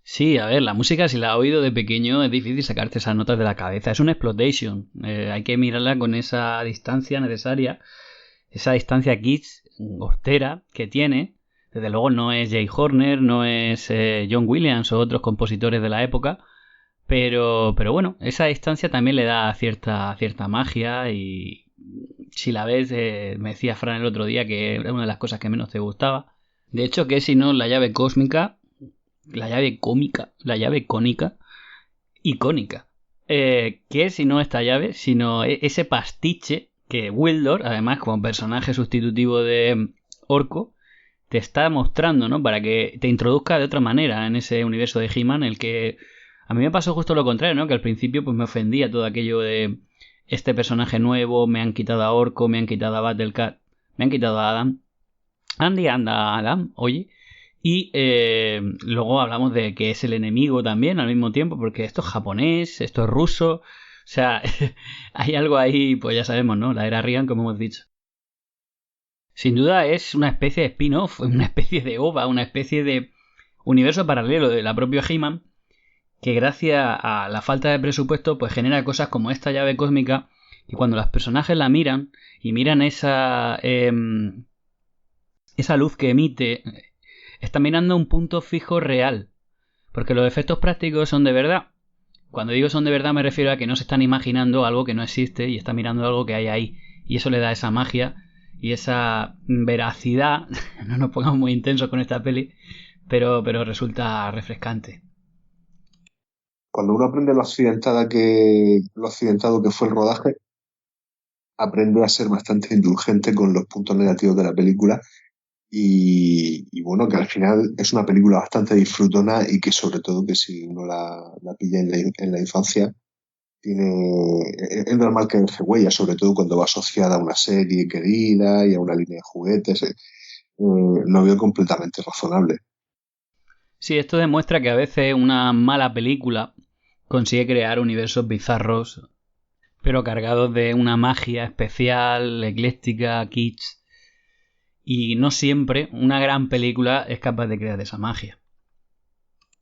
Sí, a ver, la música si la has oído de pequeño es difícil sacarte esas notas de la cabeza. Es una exploitation. Hay que mirarla con esa distancia necesaria, esa distancia kids, hortera, que tiene. Desde luego no es Jay Horner, no es John Williams o otros compositores de la época, pero bueno, esa distancia también le da cierta magia y si la ves, me decía Fran el otro día que era una de las cosas que menos te gustaba. De hecho, que si no, la llave cósmica, la llave cómica, la llave cónica, icónica. Que si no esta llave, sino ese pastiche que Wildor, además como personaje sustitutivo de Orko, te está mostrando, ¿no? Para que te introduzca de otra manera en ese universo de He-Man, el que a mí me pasó justo lo contrario, ¿no? Que al principio pues me ofendía todo aquello de este personaje nuevo, me han quitado a Orko, me han quitado a Battlecat, me han quitado a Adam. Anda, Adam, oye. Y luego hablamos de que es el enemigo también al mismo tiempo, porque esto es japonés, esto es ruso. O sea, hay algo ahí, pues ya sabemos, ¿no? La era Reagan, como hemos dicho. Sin duda es una especie de spin-off, una especie de OVA, una especie de universo paralelo de la propia He-Man, que gracias a la falta de presupuesto, pues genera cosas como esta llave cósmica, y cuando los personajes la miran, y miran esa luz que emite, está mirando un punto fijo real, porque los efectos prácticos son de verdad. Cuando digo son de verdad me refiero a que no se están imaginando algo que no existe y están mirando algo que hay ahí, y eso le da esa magia y esa veracidad. No nos pongamos muy intensos con esta peli, pero resulta refrescante. Cuando uno aprende lo accidentado que fue el rodaje, aprende a ser bastante indulgente con los puntos negativos de la película y bueno, que al final es una película bastante disfrutona y que sobre todo que si uno la pilla en la infancia, es normal que deje huella, sobre todo cuando va asociada a una serie querida y a una línea de juguetes. Lo veo completamente razonable. Sí, esto demuestra que a veces una mala película consigue crear universos bizarros, pero cargados de una magia especial, ecléctica, kitsch. Y no siempre una gran película es capaz de crear esa magia.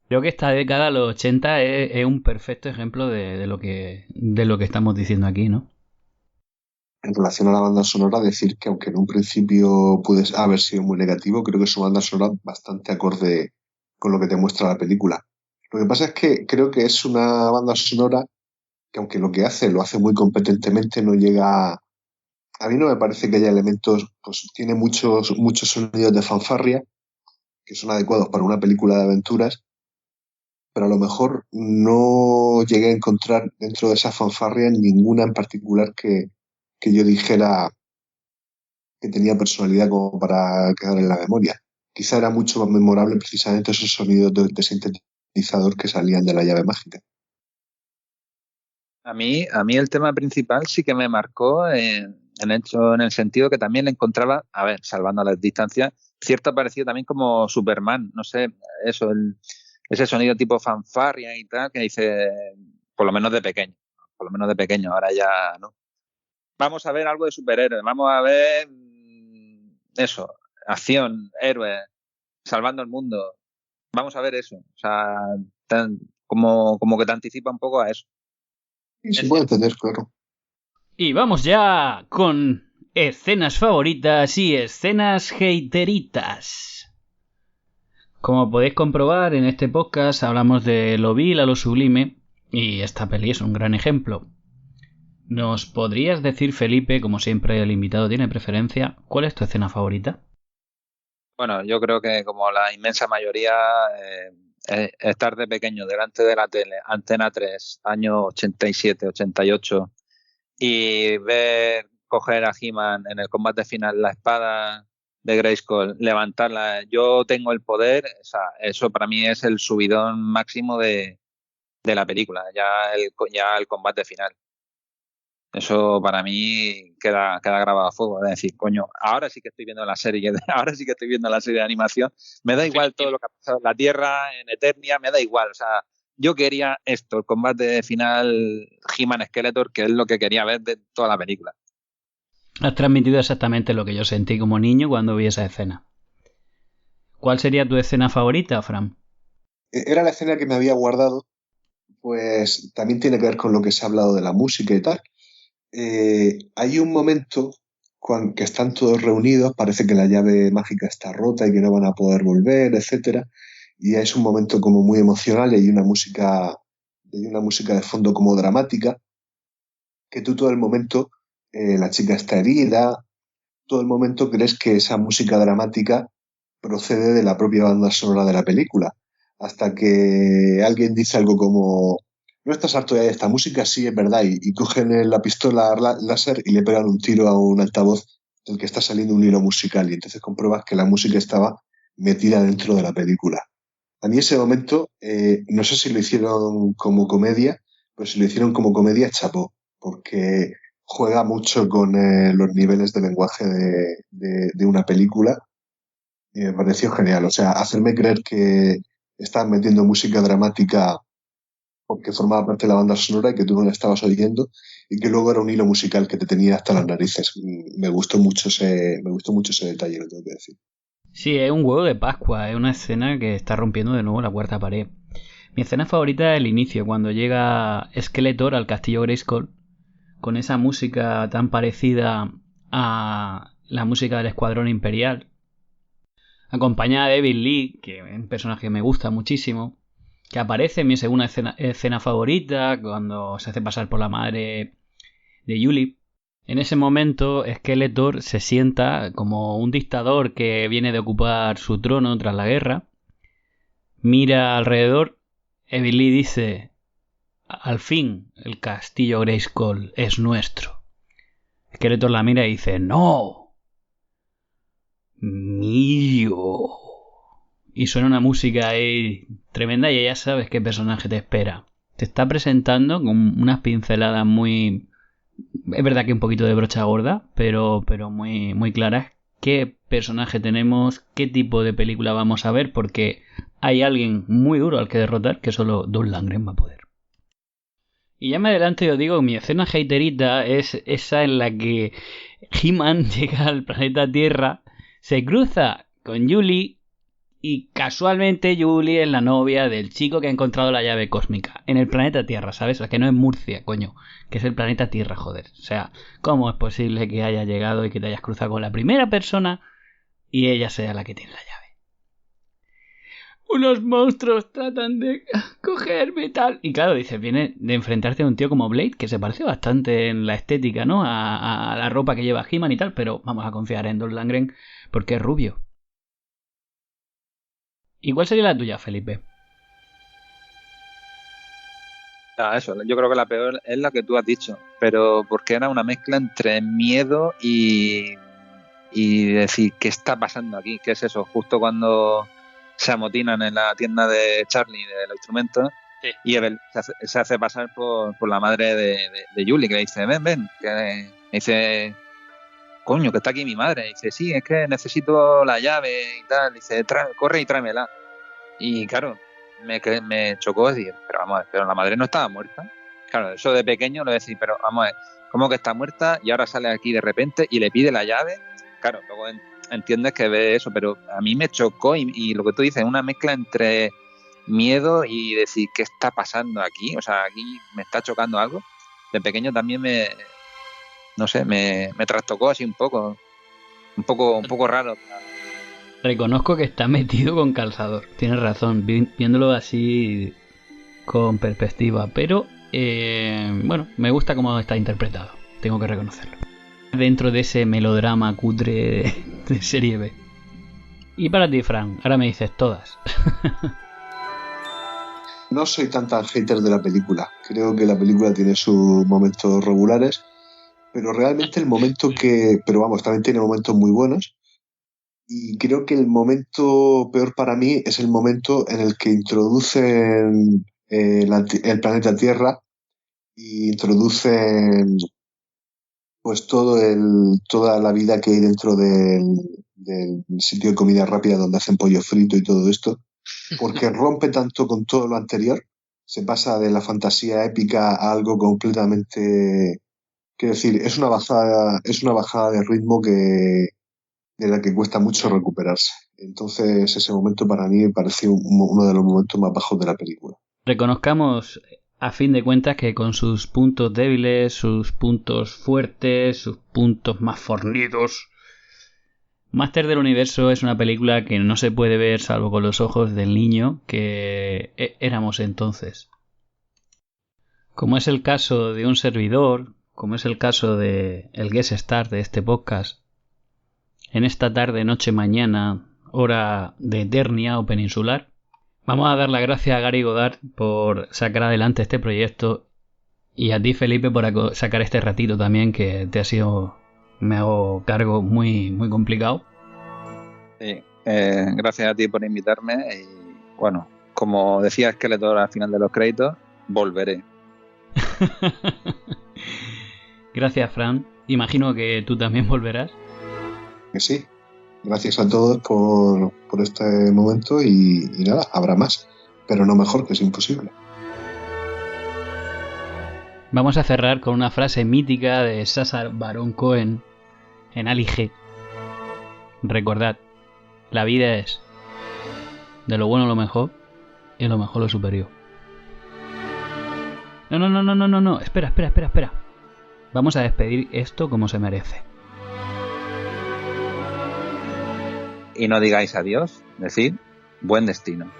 Creo que esta década, los 80, es un perfecto ejemplo de lo que estamos diciendo aquí, ¿no? En relación a la banda sonora, decir que aunque en un principio puede haber sido muy negativo, creo que es una banda sonora bastante acorde con lo que te muestra la película. Lo que pasa es que creo que es una banda sonora que aunque lo que hace lo hace muy competentemente, no llega a mí no me parece que haya elementos, pues tiene muchos sonidos de fanfarria que son adecuados para una película de aventuras, pero a lo mejor no llegué a encontrar dentro de esa fanfarria ninguna en particular que yo dijera que tenía personalidad como para quedar en la memoria. quizá era mucho más memorable precisamente esos sonidos de sintetizador que salían de la llave mágica. A mí el tema principal sí que me marcó en el sentido que también le encontraba, a ver, salvando las distancias, cierto parecido también como Superman, no sé, eso, ese sonido tipo fanfarria y tal, que dice, por lo menos de pequeño, ahora ya no. Vamos a ver algo de superhéroes, vamos a ver eso, acción, héroes, salvando el mundo, vamos a ver eso, o sea, como que te anticipa un poco a eso. Y se puede entender, claro. Y vamos ya con escenas favoritas y escenas hateritas. Como podéis comprobar, en este podcast hablamos de lo vil a lo sublime, y esta peli es un gran ejemplo. ¿Nos podrías decir, Felipe, como siempre el invitado tiene preferencia, cuál es tu escena favorita? Bueno, yo creo que como la inmensa mayoría, estar de pequeño delante de la tele, Antena 3, año 87, 88, y ver coger a He-Man en el combate final la espada de Grayskull, levantarla, yo tengo el poder, o sea, eso para mí es el subidón máximo de la película, ya el combate final. Eso para mí queda grabado a fuego. Es decir, coño, ahora sí que estoy viendo la serie, ahora sí que estoy viendo la serie de animación. Me da igual todo lo que ha pasado en la Tierra, en Eternia, me da igual. O sea, yo quería esto, el combate final He-Man Skeletor, que es lo que quería ver de toda la película. Has transmitido exactamente lo que yo sentí como niño cuando vi esa escena. ¿Cuál sería tu escena favorita, Fran? Era la escena que me había guardado, pues también tiene que ver con lo que se ha hablado de la música y tal. Hay un momento que están todos reunidos, parece que la llave mágica está rota y que no van a poder volver, etcétera. Y es un momento como muy emocional y hay una música de fondo como dramática, que tú todo el momento, la chica está herida, todo el momento crees que esa música dramática procede de la propia banda sonora de la película, hasta que alguien dice algo como, ¿no estás harto ya de esta música? Sí, es verdad, y cogen la pistola láser y le pegan un tiro a un altavoz del que está saliendo un hilo musical, y entonces compruebas que la música estaba metida dentro de la película. A mí ese momento, no sé si lo hicieron como comedia, pero si lo hicieron como comedia, chapó, porque juega mucho con los niveles de lenguaje de una película y me pareció genial. O sea, hacerme creer que estaban metiendo música dramática porque formaba parte de la banda sonora y que tú no la estabas oyendo y que luego era un hilo musical que te tenía hasta las narices. Me gustó mucho ese detalle, lo tengo que decir. Sí, es un huevo de Pascua, es una escena que está rompiendo de nuevo la cuarta pared. Mi escena favorita es el inicio, cuando llega Skeletor al castillo Grayskull, con esa música tan parecida a la música del Escuadrón Imperial, acompañada de David Lee, que es un personaje que me gusta muchísimo, que aparece en mi segunda escena favorita, cuando se hace pasar por la madre de Julie. En ese momento, Skeletor se sienta como un dictador que viene de ocupar su trono tras la guerra. Mira alrededor. David Lee dice: al fin, el castillo Grayskull es nuestro. Skeletor la mira y dice: ¡no! ¡Mío! Y suena una música ahí tremenda y ya sabes qué personaje te espera. Te está presentando con unas pinceladas muy... Es verdad que un poquito de brocha gorda, pero muy, muy claras. ¿Qué personaje tenemos? ¿Qué tipo de película vamos a ver? Porque hay alguien muy duro al que derrotar que solo Don Langren va a poder. Y ya me adelanto y os digo, mi escena haterita es esa en la que He-Man llega al planeta Tierra, se cruza con Julie y casualmente Julie es la novia del chico que ha encontrado la llave cósmica en el planeta Tierra, ¿sabes? O sea, que no es Murcia, coño, que es el planeta Tierra, joder. O sea, ¿cómo es posible que haya llegado y que te hayas cruzado con la primera persona y ella sea la que tiene la llave? Unos monstruos tratan de cogerme y tal. Y claro, dices, viene de enfrentarte a un tío como Blade, que se parece bastante en la estética, ¿no? A la ropa que lleva He-Man y tal, pero vamos a confiar en Dolph Lundgren porque es rubio. ¿Y cuál sería la tuya, Felipe? Eso, yo creo que la peor es la que tú has dicho, pero porque era una mezcla entre miedo y decir, ¿qué está pasando aquí? ¿Qué es eso? Justo cuando se amotinan en la tienda de Charlie de los instrumentos, sí. Y Evel se hace pasar por la madre de Julie, que le dice, ven, que dice, coño, que está aquí mi madre. Dice, sí, es que necesito la llave y tal. Dice, corre y tráemela. Y claro, me chocó decir, pero vamos a ver, pero la madre no estaba muerta. Claro, eso de pequeño lo decís, pero vamos a ver, ¿cómo que está muerta? Y ahora sale aquí de repente y le pide la llave. Claro, luego entiendes que ve eso, pero a mí me chocó y lo que tú dices, una mezcla entre miedo y decir, ¿qué está pasando aquí? O sea, aquí me está chocando algo. De pequeño también me trastocó así un poco raro. Reconozco que está metido con calzador, tienes razón, viéndolo así con perspectiva, pero bueno, me gusta cómo está interpretado, tengo que reconocerlo. Dentro de ese melodrama cutre de serie B. Y para ti, Fran, ahora me dices todas. No soy tan hater de la película. Creo que la película tiene sus momentos regulares, pero realmente el momento pero vamos, también tiene momentos muy buenos. Y creo que el momento peor para mí es el momento en el que introducen el planeta Tierra y introducen pues toda la vida que hay dentro del sitio de comida rápida donde hacen pollo frito y todo esto, porque rompe tanto con todo lo anterior, se pasa de la fantasía épica a algo completamente, quiero decir, es una bajada de ritmo de la que cuesta mucho recuperarse. Entonces ese momento para mí me pareció uno de los momentos más bajos de la película. Reconozcamos a fin de cuentas que con sus puntos débiles, sus puntos fuertes, sus puntos más fornidos, Máster del Universo es una película que no se puede ver salvo con los ojos del niño que éramos entonces. Como es el caso de un servidor, como es el caso de el guest star de este podcast, en esta tarde, noche, mañana, hora de Eternia o peninsular, vamos a dar las gracias a Gary Godard por sacar adelante este proyecto y a ti, Felipe, por sacar este ratito también que te ha sido, me hago cargo, muy, muy complicado. Sí, gracias a ti por invitarme y bueno, como decía Skeletor al final de los créditos, volveré. Gracias, Fran. Imagino que tú también volverás. Que sí. Gracias a todos por este momento y nada, habrá más, pero no mejor, que es imposible. Vamos a cerrar con una frase mítica de Sacha Baron Cohen en Ali G. Recordad, la vida es de lo bueno lo mejor y de lo mejor lo superior. No, espera. Vamos a despedir esto como se merece. Y no digáis adiós, decid buen destino.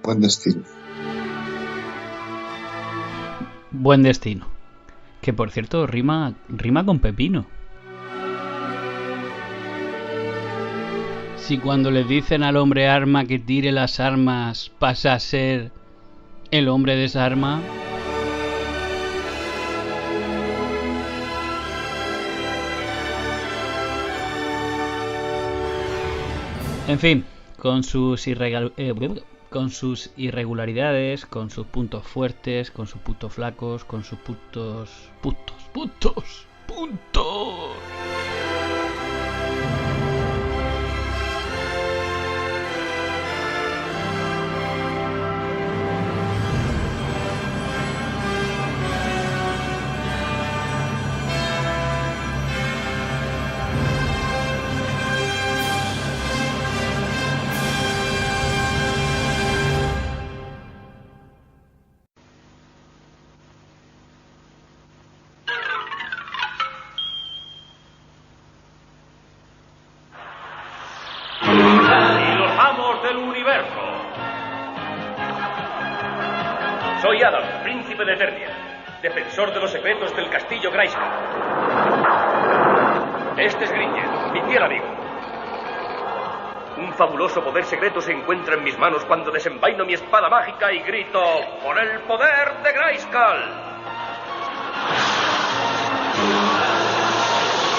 Buen destino. Buen destino. Que por cierto rima con pepino. Si cuando les dicen al hombre arma que tire las armas pasa a ser el hombre desarma. En fin, con sus irregularidades, con sus puntos fuertes, con sus puntos flacos, con sus puntos. Soy Adam, príncipe de Eternia, defensor de los secretos del castillo Grayskull. Este es Gringer, mi fiel amigo. Un fabuloso poder secreto se encuentra en mis manos cuando desenvaino mi espada mágica y grito ¡por el poder de Grayskull!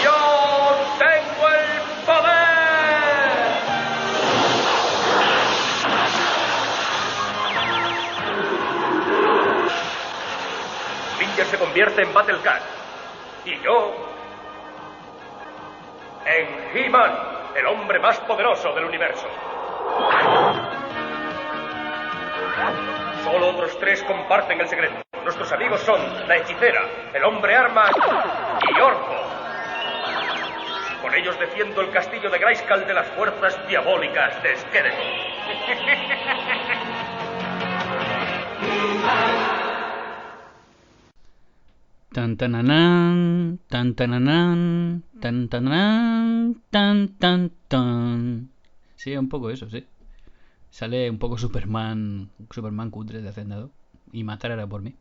¡Yo convierte en Battle Cat. Y yo en He-Man, el hombre más poderoso del universo. Solo otros 3 comparten el secreto. Nuestros amigos son la hechicera, el hombre arma y Orko. Con ellos defiendo el castillo de Grayskull de las fuerzas diabólicas de Skeletor. Tan tananán, tan tananán, tan tananán, tan tan tan. Sí, un poco eso, sí. Sale un poco Superman cutre de Hacendado. Y matar era por mí.